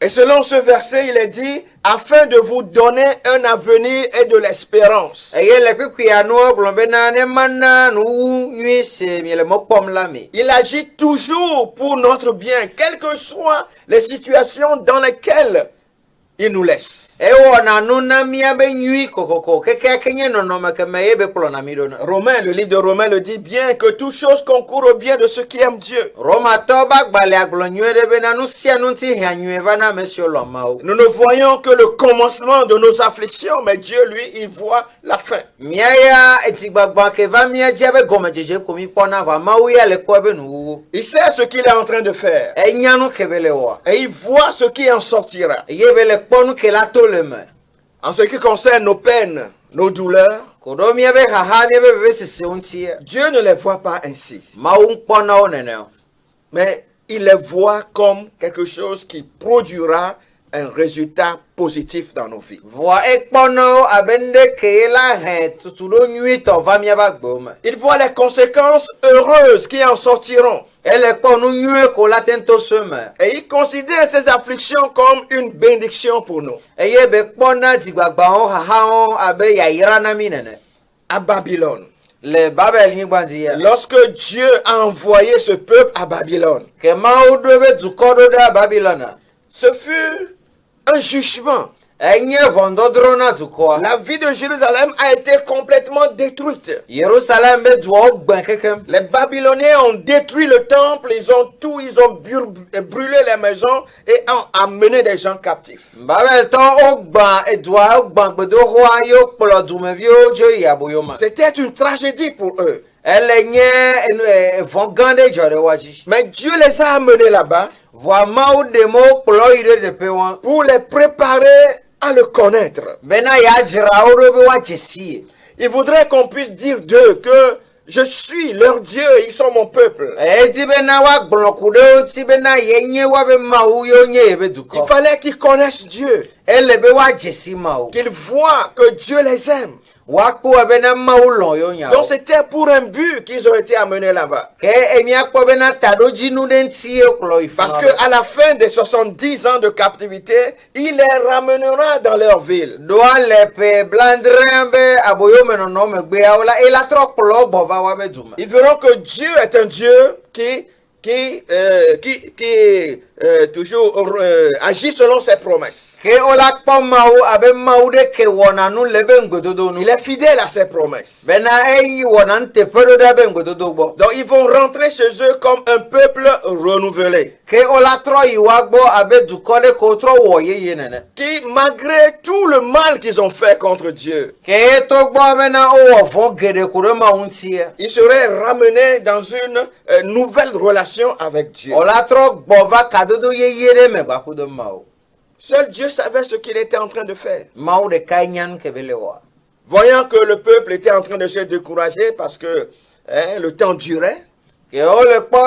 Et selon ce verset, il est dit, afin de vous donner un avenir et de l'espérance. Il agit toujours pour notre bien, quelles que soient les situations dans lesquelles il nous laisse. Romains, le livre de Romains le dit bien que toute chose concourt au bien de ceux qui aiment Dieu. Nous ne voyons que le commencement de nos afflictions, mais Dieu, lui, il voit la fin. Il sait ce qu'il est en train de faire. Et il voit ce qui en sortira. En ce qui concerne nos peines, nos douleurs, Dieu ne les voit pas ainsi. Mais il les voit comme quelque chose qui produira un résultat positif dans nos vies. Il voit les conséquences heureuses qui en sortiront. Et il considère ces afflictions comme une bénédiction pour nous. À Babylone, lorsque Dieu a envoyé ce peuple à Babylone, ce fut un jugement. La vie de Jérusalem a été complètement détruite. Les Babyloniens ont détruit le temple, ils ont brûlé les maisons et ont amené des gens captifs. C'était une tragédie pour eux. Mais Dieu les a amenés là-bas. Voa mawu de mo kplɔ yi ɖe teƒe wa. pour les préparer à le connaître. Bena ya dzra wo ɖo be wa dze sie. Il voudrait qu'on puisse dire d'eux que je suis leur Dieu, ils sont mon peuple. Edi bena wa gblɔ ku ɖe wo ŋuti bena ye nye wa be mawu ye nye ye be Il dukɔ. fallait qu'ils connaissent Dieu, Ele be wa dze si mawu. qu'ils voient que Dieu les aime. Wa kpɔ bena mawu lɔ̃ yo nya Donc wo. c'était pour un but qu'ils ont été amenés là-bas. Ke emia kpɔ bena taɖodzinu ɖe ŋuti ye kplɔ yi Parce funa que à la fin des 70 ans de captivité, il les ramènera dans leur ville. ɖoa le ƒe blandre be aboyomenɔnɔ megbeawo la ela trɔ kplɔ gbɔ va wa be du me. Ils verront que Dieu est un Dieu qui toujours agit selon ses promesses. Ke wola kpɔ mawu abe mawu ɖe ke wɔna nu le be ŋgbedodo nu. Il est fidèle à ses promesses. Bena eyi wɔna nu teƒe ɖo ɖe be ŋgbedodo gbɔ. Donc ils vont rentrer chez eux comme un peuple renouvelé, Ke wola trɔ yi wa gbɔ abe dukɔ ɖe ko trɔ wɔ yeye nene. qui malgré tout le mal qu'ils ont fait contre Dieu, Ke togbɔ bena wowɔ vɔ geɖe ku ɖe mawu ŋutia. ils seraient ramenés dans une nouvelle relation avec Dieu. Wola trɔ gbɔ va kadodo yeye ɖe me gbakudo mawu. Seul Dieu savait ce qu'il était en train de faire. Mawu ɖeka nya nu ke be le wɔa. Voyant que le peuple était en train de se décourager parce que le temps durait, Ke wole kpɔ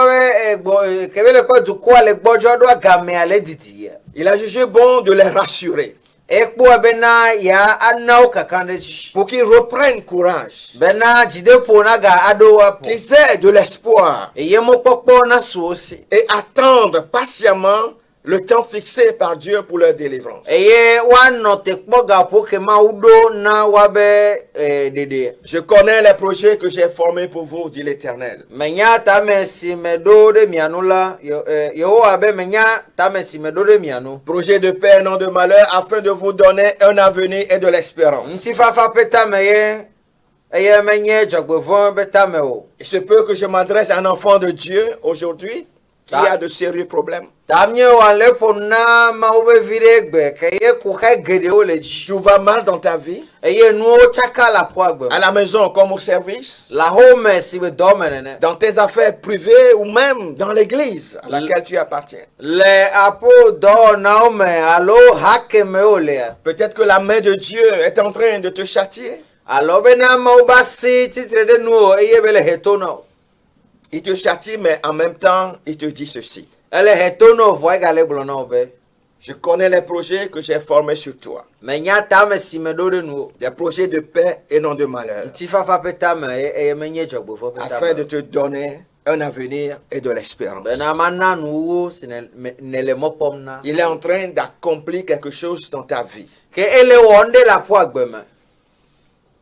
be ke be le kpɔ dukɔa le gbɔdzɔ ɖo agamea le didi. il a jugé bon de les rassurer Ekpɔ bena ya anawo kaka ɖe dzi. pour qu'ils reprennent courage, Bena dzideƒo na ga aɖo wa ƒo. qu'ils aient de l'espoir Eye mokpɔkpɔ na su wo si. et attendre patiemment le temps fixé par Dieu pour leur délivrance. Eye woanɔ te kpɔ gaƒo ke mawu ɖo na wa be ɖeɖe. Je connais les projets que j'ai formés pour vous, dit l'Éternel. Menya tame si me ɖo ɖe mia nu la, Yehowa be menya tame si me ɖo ɖe mia nu. Projet de paix, non de malheur, afin de vous donner un avenir et de l'espérance. Ŋutifafa ƒe tame ye, eye menye dzɔgbevɔ be tame o. Il se peut que je m'adresse à un enfant de Dieu aujourd'hui qui a de sérieux problèmes. Tamie wa le ƒo na mawu be vi ɖe gbe, ke ye ko xe geɖewo le dzi. Tout va mal dans ta vie, Eye nuwo tsaka le aƒua gbe. à la maison comme au service, La home si be dɔ me nene. dans tes affaires privées ou même dans l'église à laquelle tu appartiens. Le aƒo dɔwɔnawo me alo hakemewo lea. Peut-être que la main de Dieu est en train de te châtier. Alo bena mawu ba si tsitre ɖe nuwo eye be le he to na wo. Il te châtie, mais en même temps, il te dit ceci. Ele he to na wo vɔ egale gblɔ na wo be. Je connais les projets que j'ai formés sur toi. Menya tame si me ɖo ɖe nuwo. Des projets de paix et non de malheur. Ŋutifafa ƒe tame eye menye dzɔgbevɔ ƒe Afin de tame. te donner un avenir et de l'espérance. Bena mana nuwo si ne le mɔ kpɔm na. Il est en train d'accomplir quelque chose dans ta vie. Ke ele wɔ nu ɖe le aƒua gbe me.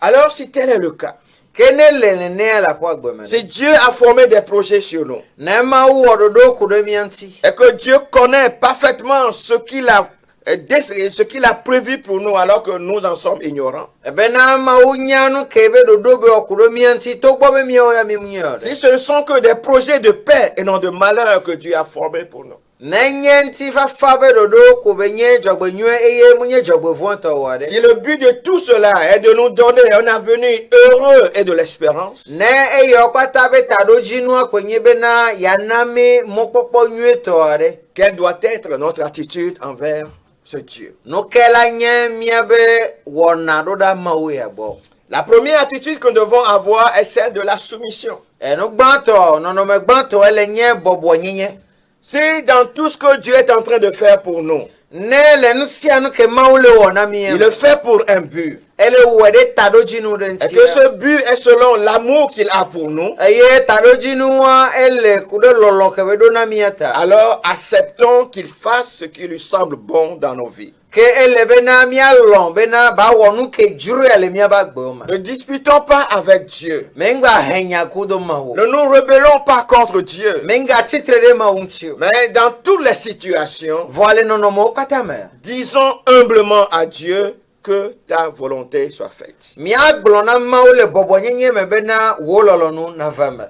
Alors, si tel est le cas, Ke ne le nenea le aƒua gbe me. si Dieu a formé des projets sur nous, Ne mawu wɔ ɖoɖo ku ɖe mia ŋuti. et que Dieu connaît parfaitement ce qu'il a prévu pour nous alors que nous en sommes ignorants, Bena mawu nya nu ke be ɖoɖo be wɔ ku ɖe mia ŋuti togbɔ be miawo ya mi nye o si ɖe. ce ne sont que des projets de paix et non de malheur que Dieu a formés pour nous, Nenye ŋutifafa be ɖoɖo ko be nye dzɔgbenyuie eye menye dzɔgbevɔ ŋutɔ o si aɖe. le but de tout cela est de nous donner un avenir heureux et de l'espérance, Ne eyɔ kpata be taɖodzinua koe nye bena yana mi mɔkpɔkpɔ nyuietɔ aɖe. quelle doit être notre attitude envers ce Dieu? Nu ke la nye miabe wɔna ɖo ɖa mawu ya gbɔ. La première attitude que nous devons avoir est celle de la soumission. Enu gbãtɔ, nɔnɔme gbãtɔ ele nye bɔbɔnyenye. Si dans tout ce que Dieu est en train de faire pour nous, Ne le nu sia nu ke mawu le wɔ na mi il le fait pour un but, ele wɔe ɖe taɖodzinu ɖe et que ŋuti. ce but est selon l'amour qu'il a pour nous, Eye taɖodzinua ele ku ɖe lɔlɔ ke be ɖo na mia ta. alors acceptons qu'il fasse ce qui lui semble bon dans nos vies. Ke ele bena mialɔ̃ bena ba wɔ nu ke dzroe le miabe agbewo me. Ne disputons pas avec Dieu. Mengba he nya kudo mawu. Ne nous rebellons pas contre Dieu. Menga tsitre ɖe mawu ŋuti o. Mais dans toutes les situations, Vɔ le nɔnɔmewo katã me. disons humblement à Dieu que ta volonté soit faite. Miagblɔ na mawu le bɔbɔnyenye me bena wo lɔlɔnu nava me.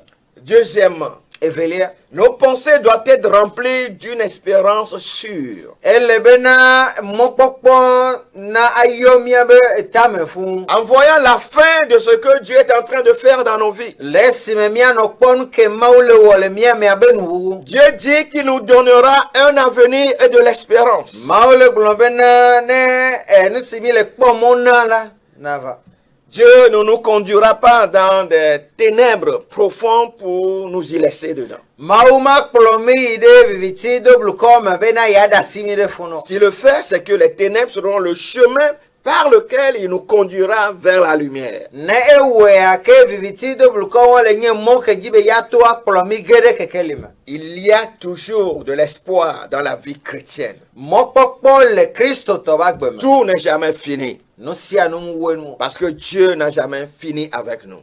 Deuxièmement, evelia. Nos pensées doivent être remplies d'une espérance sûre. Elebena mokpokpo na ayomia be tamefu. En voyant la fin de ce que Dieu est en train de faire dans nos vies. Lesime mia no kpon ke maule wole mia me abenu. Dieu dit qu'il nous donnera un avenir et de l'espérance. Maule globena ne nisibi le kpon mona la nava. Dieu ne nous conduira pas dans des ténèbres profondes pour nous y laisser dedans. Si le fait, c'est que les ténèbres seront le chemin par lequel il nous conduira vers la lumière. Il y a toujours de l'espoir dans la vie chrétienne. Tout n'est jamais fini. Parce que Dieu n'a jamais fini avec nous.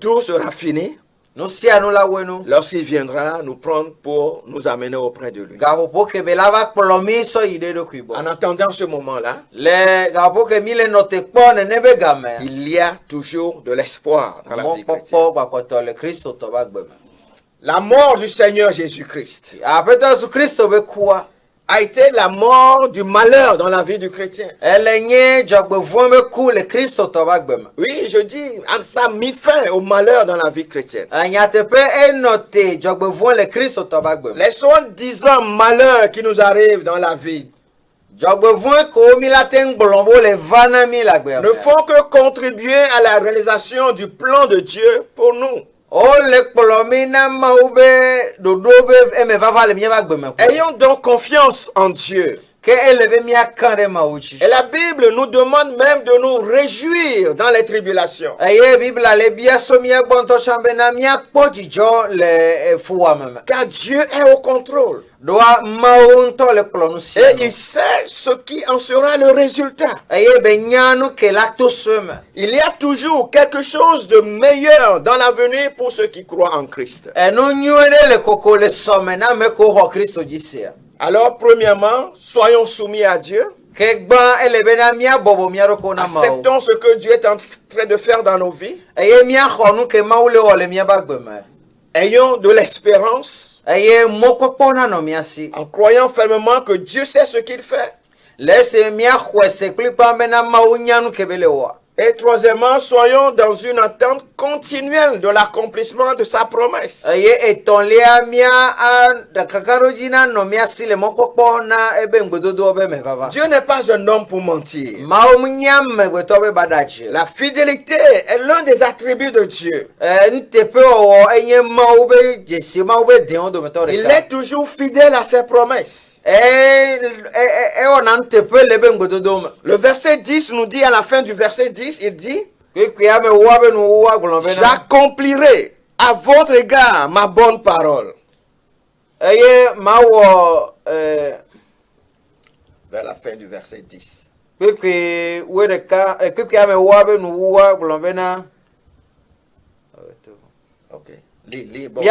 Tout sera fini lorsqu'il viendra nous prendre pour nous amener auprès de lui. En attendant ce moment-là, il y a toujours de l'espoir dans la vie chrétienne. La mort du Seigneur Jésus-Christ a été la mort du malheur dans la vie du chrétien. Oui, je dis, ça a mis fin au malheur dans la vie chrétienne. Les soi-disant malheurs qui nous arrivent dans la vie ne font que contribuer à la réalisation du plan de Dieu pour nous. Ayons donc confiance en Dieu. Et la Bible nous demande même de nous réjouir dans les tribulations. Car Dieu est au contrôle. Et il sait ce qui en sera le résultat. Il y a toujours quelque chose de meilleur dans l'avenir pour ceux qui croient en Christ. Alors, premièrement, soyons soumis à Dieu. Acceptons ce que Dieu est en train de faire dans nos vies. Ayons de l'espérance en croyant fermement que Dieu sait ce qu'il fait. Et troisièmement, soyons dans une attente continuelle de l'accomplissement de sa promesse. Dieu n'est pas un homme pour mentir. La fidélité est l'un des attributs de Dieu. Il est toujours fidèle à ses promesses. Le verset 10 nous dit, à la fin du verset 10, il dit: j'accomplirai à votre égard ma bonne parole. Vers la fin du verset 10. Ok. Lis, bon.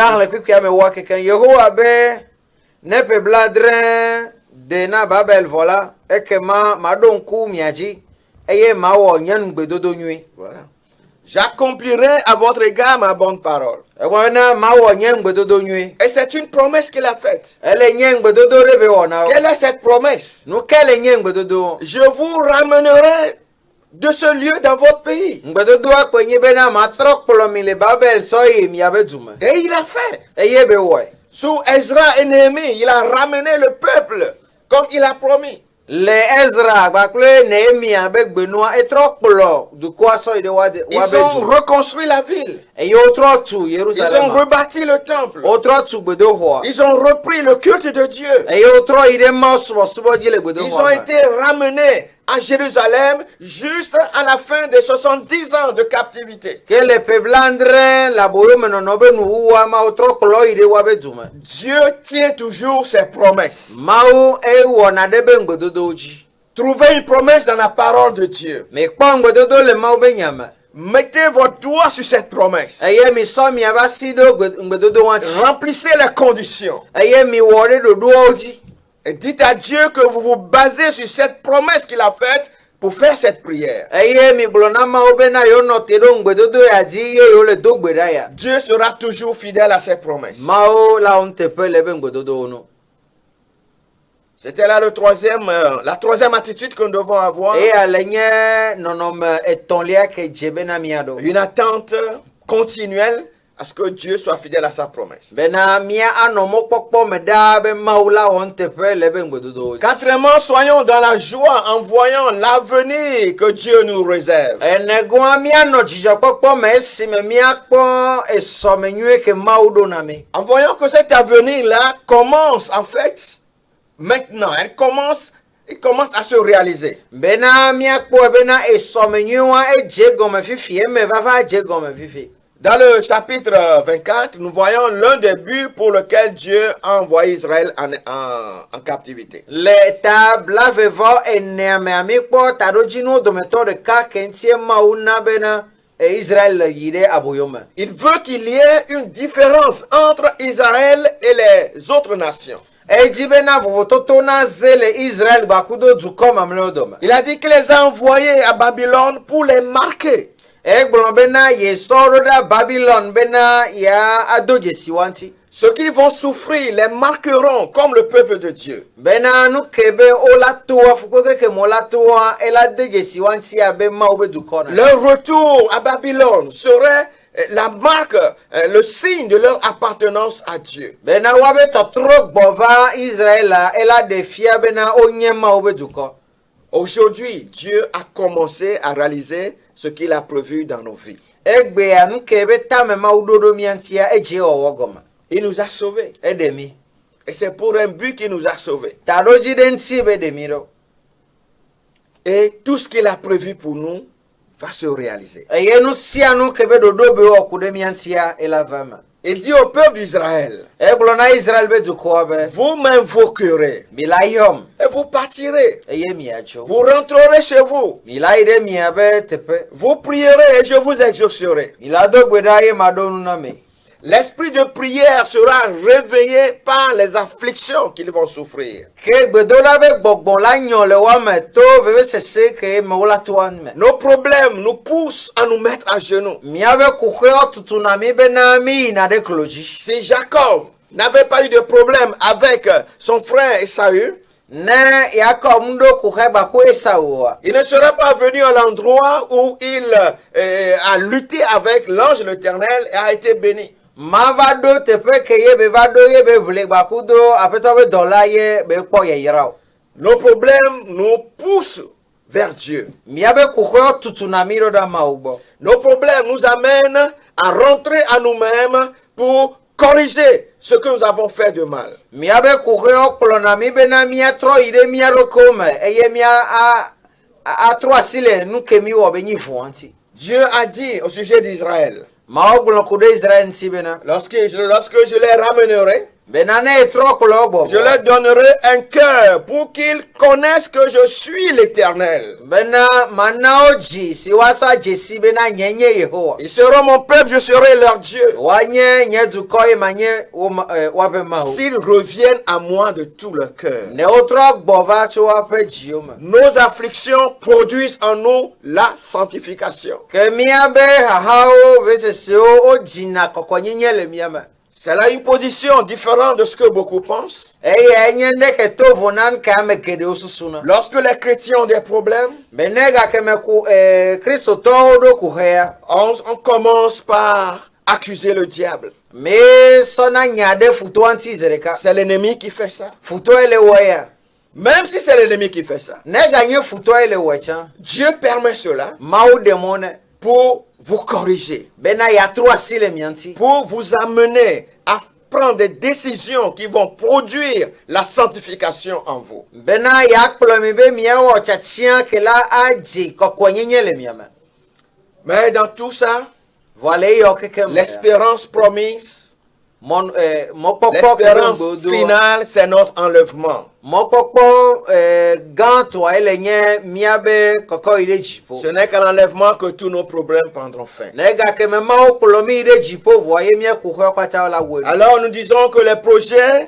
Nepe bladrin de na babel vola eke ma donku miaji eye ma wo nyan gbedodo nui. Voilà. J'accomplirai à votre égard ma bonne parole. E wana ma wo nyan gbedodo nui. Et c'est une promesse qu'il a faite. Ele nyan gbedodo rebe wona. Quelle est cette promesse? No kele nyan gbedodo. Je vous ramènerai de ce lieu dans votre pays. Gbedodo akwenye be na ma trok polomi le babel so yi mi abeduma. Et il a fait. Eye be wo. Sous Ezra et Néhémie, il a ramené le peuple comme il a promis. Les Ezra, Néhémie, ils ont reconstruit la ville. Ils ont rebâti le temple. Ils ont repris le culte de Dieu. Ils ont été ramenés à Jérusalem juste à la fin des 70 ans de captivité. Dieu tient toujours ses promesses. Trouvez une promesse dans la parole de Dieu. Mettez votre doigt sur cette promesse. Remplissez les conditions. Et dites à Dieu que vous vous basez sur cette promesse qu'il a faite pour faire cette prière, Dieu sera toujours fidèle à ses promesses. C'était là la troisième attitude que nous devons avoir. Une attente continuelle à ce que Dieu soit fidèle à sa promesse. Quatrièmement, soyons dans la joie en voyant l'avenir que Dieu nous réserve. En voyant que cet avenir-là commence en fait maintenant. Il commence à se réaliser. Dans le chapitre 24, nous voyons l'un des buts pour lequel Dieu a envoyé Israël en captivité. Il veut qu'il y ait une différence entre Israël et les autres nations. Il a dit qu'il les a envoyés à Babylone pour les marquer. Ceux qui vont souffrir les marqueront comme le peuple de Dieu. Leur retour à Babylone serait la marque, le signe de leur appartenance à Dieu. Aujourd'hui, Dieu a commencé à réaliser ce qu'il a prévu dans nos vies. Il nous a sauvés. Et c'est pour un but qu'il nous a sauvés. Et tout ce qu'il a prévu pour nous va se réaliser. Il dit au peuple d'Israël, vous m'invoquerez et vous partirez. Vous rentrerez chez vous. Vous prierez et je vous exaucerai. L'esprit de prière sera réveillé par les afflictions qu'ils vont souffrir. Nos problèmes nous poussent à nous mettre à genoux. Si Jacob n'avait pas eu de problème avec son frère Ésaü, il ne serait pas venu à l'endroit où il a lutté avec l'ange de l'Éternel et a été béni. Nos problèmes nous poussent vers Dieu. Nos problèmes nous amènent à rentrer à nous-mêmes pour corriger ce que nous avons fait de mal. Dieu a dit au sujet d'Israël, lorsque je les ramènerai, je leur donnerai un cœur pour qu'ils connaissent que je suis l'Éternel. Ils seront mon peuple, je serai leur Dieu. S'ils reviennent à moi de tout leur cœur. Nos afflictions produisent en nous la sanctification. C'est là une position différente de ce que beaucoup pensent. Lorsque les chrétiens ont des problèmes, on commence par accuser le diable. C'est l'ennemi qui fait ça. Même si c'est l'ennemi qui fait ça, Dieu permet cela pour vous corriger, pour vous amener à prendre des décisions qui vont produire la sanctification en vous. Mais dans tout ça, l'espérance promise, l'espérance finale, c'est notre enlèvement. Ce n'est qu'à l'enlèvement que tous nos problèmes prendront fin. Alors nous disons que les projets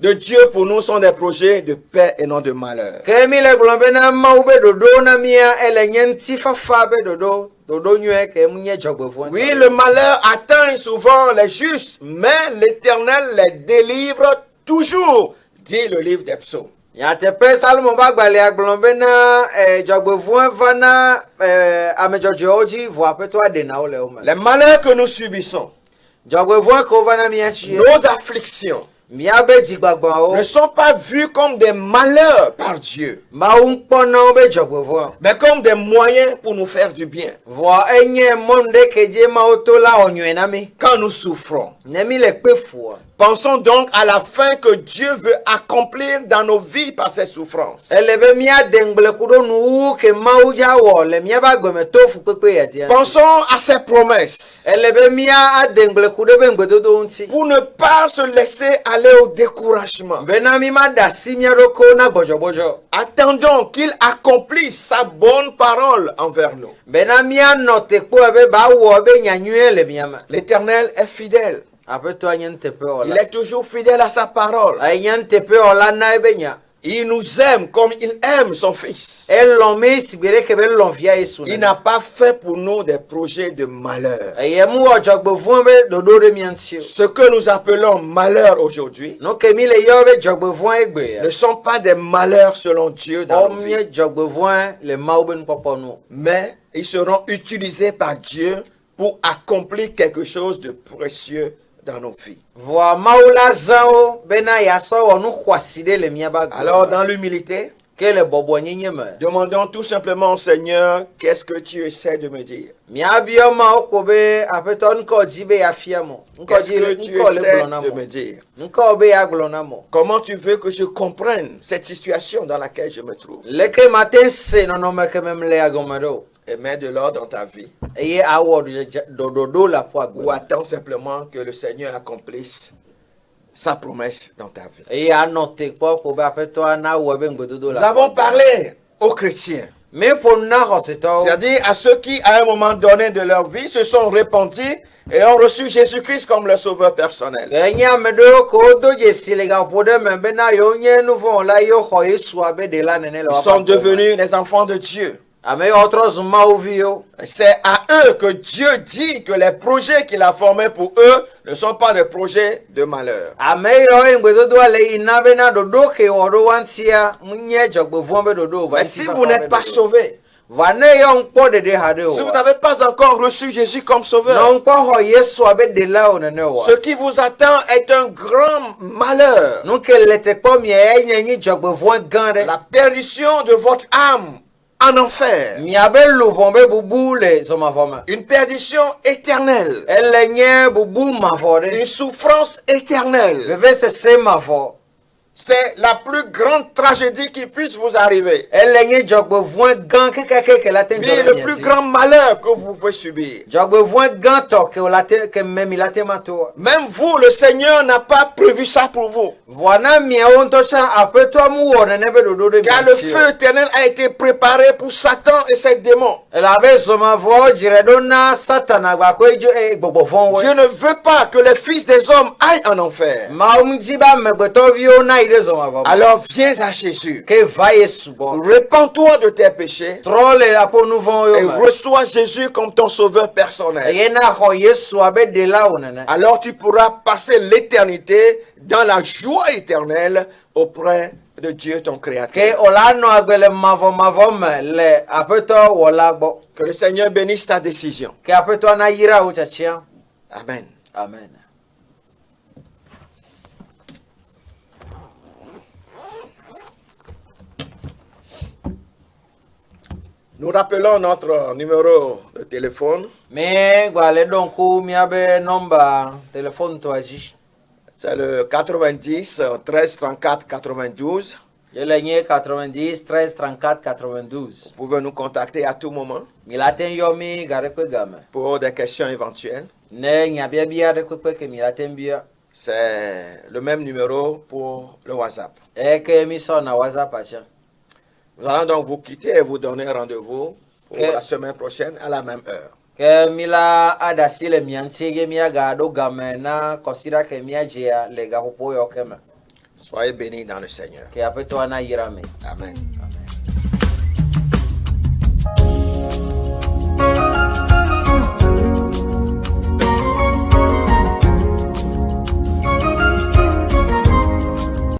de Dieu pour nous sont des projets de paix et non de malheur. Ke mi le gblɔm bena Mawu be ɖoɖo na mia ele nye ŋutifafa be ɖoɖo nyuie ke nye dzɔgbevɔ̃. Oui, le malheur atteint souvent les justes, mais l'Éternel les délivre toujours, dit le livre des psaumes. Nyateƒe Salomo ƒe agbalẽa gblɔm bena dzɔgbevɔ̃ va na ame dzɔdzɔewo dzi vɔ Aƒetɔa ɖena wo le wo me. Les malheurs que nous subissons, Dzɔgbevɔ̃ ke wova na mia tsie. nos afflictions, Miabe dzigbagbawo ne sont pas vus comme des malheurs par Dieu, Mawu kpɔnawo be dzɔgbevɔ̃. mais comme des moyens pour nous faire du bien. Vɔ enye mɔnu ɖe ke dzi Mawu to la wɔ nyuie na mi. Quand nous souffrons, Ne mi le kpe fua. pensons donc à la fin que Dieu veut accomplir dans nos vies par ses souffrances. Ele be miade ŋgblẽku nuwu ke Mawu dza wɔ le miabe agbemeto fukpekpe ya dzi. Pensons à ses promesses Ele be mia ade ŋgblẽku ɖe be ŋgbedodo ŋuti. pour ne pas se laisser aller au découragement. Bena mi ma ɖe asi mia ɖokuiwo na gbɔdzɔgbɔdzɔ. Attendons qu'il accomplisse sa bonne parole envers nous. Bena mianɔ tekpo be ba wɔ be nyanyuie le mia me. L'Éternel est fidèle. Aƒetɔa nye nuteƒe Il wɔla. est toujours fidèle à sa parole. Nye nuteƒe wɔla na ebe nya. Il nous aime comme il aime son Fils. Elɔ̃ mi sigbe ɖe ke be lɔ̃ via Yesu. Il n'a pas fait pour nous des projets de malheur. Eye mu wɔ dzɔgbevɔ̃ be ɖoɖo ɖe mia ŋuti o. Ce que nous appelons malheur aujourd'hui Nu ke mi le yɔ be dzɔgbevɔ̃ egbe ne sont pas des malheurs selon Dieu dans nos vies, nye dzɔgbevɔ̃ le Mawu be nukpɔkpɔ nu. mais ils seront utilisés par Dieu pour accomplir quelque chose de précieux dans nos vies. Vɔ Mawu la zã wo bena yeasɔ wɔ nu xɔasi ɖe le miabe agbe. Alors, dans l'humilité, Ke le bɔbɔnyenye me. demandons tout simplement au Seigneur, qu'est-ce que tu essaies de me dire? Miabiɔ Mawu ko be Aƒetɔ nukɔ dzi be yeafia mo. Qu'est-ce que tu Nukɔ le essaies gblɔ na de mo. me dire? Nukɔ be yeagblɔ na mo. Comment tu veux que je comprenne cette situation dans laquelle je me trouve? Leke mate se nɔnɔme ke me le agɔme ɖo. Et mets de l'ordre dans ta vie. Eye awɔ ɖoɖoɖo le aƒu agbe. Ou attends simplement que le Seigneur accomplisse sa promesse dans ta vie. Eye anɔ te kpɔ ko be Aƒetɔa na wɔ be ŋgbedodo Nous le avons aƒu agbe. parlé aux chrétiens, Mi ƒo nu na xɔsetɔwo. c'est-à-dire à ceux qui, à un moment donné de leur vie, se sont repentis et ont reçu Jésus-Christ comme leur sauveur personnel. Ke nye ame ɖewo ko wodo dzesi le gaƒo ɖe me bena yewo nye nu vɔ wɔla yewo xɔ Yesua be ɖela nene le Ils woƒe sont agbe me. devenus les enfants de Dieu. Ame yawo trɔ zu Mawuviwo. C'est à eux que Dieu dit que les projets qu'il a formés pour eux ne sont pas des projets de malheur. Ame yawo ye ŋgbedodoa le yina bena ɖoɖo ke wɔ ɖo wa ŋutia nye dzɔgbevɔ̃ be ɖoɖo va Mais si vous n'êtes pas sauvés, va ne yɔ ŋkpɔ ɖeɖe haɖe o. si vous n'avez pas encore reçu Jésus comme Ne sauveur, ŋkpɔ xɔ Yesua be ɖela o nene o. ce qui vous attend est un grand malheur. Nu ke le tekpɔ mia ya nye dzɔgbevɔ̃ gã ɖe. La perdition de votre âme en enfer. Miabe luʋɔ be bubu le zɔmavɔ me. Une perdition éternelle. Ele nye bubu mavɔ ɖe. Une souffrance éternelle. Vevesese mavɔ. C'est la plus grande tragédie qui puisse vous arriver. Ele nye dzɔgbevɔ̃ gã kekeke la te Oui, dzɔ ɖe le mia plus dzi. grand malheur que vous pouvez subir. Dzɔgbevɔ̃ gãtɔ ke wòla te ke memi la te ma to. Même vous, le Seigneur n'a pas prévu ça pour vous. Vɔ na miawo ŋutɔ tsã Aƒetɔa mu wɔ nene be ɖoɖo ɖe Car mia le ŋuti feu o. éternel a été préparé pour Satan et ses démons. Elabe zɔmavɔ dzre ɖo na Satana gbakoe gbɔgbɔ vɔ̃woe. Dieu ne veut pas que les fils des hommes aillent en enfer. Mawu ŋdzi be amegbetɔviwo na yi ɖe zɔmavɔ me. Alors viens à Jésus. Ke va Yesu gbɔ. Répands-toi de tes péchés Trɔ le aƒo nu vɔ̃wo et me. reçois Jésus comme ton sauveur personnel. Eye na xɔ Yesua be ɖela wo nene. Alors tu pourras passer l'éternité dans la joie éternelle auprès de Dieu ton Ke Créateur. wòla nɔ agbe le mavɔmavɔ me le Aƒetɔ wɔla gbɔ. Que le Seigneur bénisse ta décision. Ke Aƒetɔa na yra wo tsatsiã. Amen. Amen. Nous rappelons notre numéro de téléphone. Mi gbale ɖo ŋku miabe nɔmba telefoni tɔa dzi. C'est le 90 13 34 92. Yele nye 90 13 34 92. Vous pouvez nous contacter à tout moment Mi la te yɔ mi ga ɖe kpe game. pour des questions éventuelles. Ne nyabiabia ɖe kpekpe ke mi la te bia. C'est le même numéro pour le WhatsApp. Ke mi sɔ na WhatsApp atsã. Nous allons donc vous quitter et vous donner rendez-vous pour Ok. la semaine prochaine à la même heure. Ke mi la aɖe asi le mia ŋuti eye miaga ɖo game na kɔsiɖa ke miadzea le gaƒoƒo yɔ ke me. Soyez bénis dans le Seigneur. ke aƒetɔ ana yra me. Amen.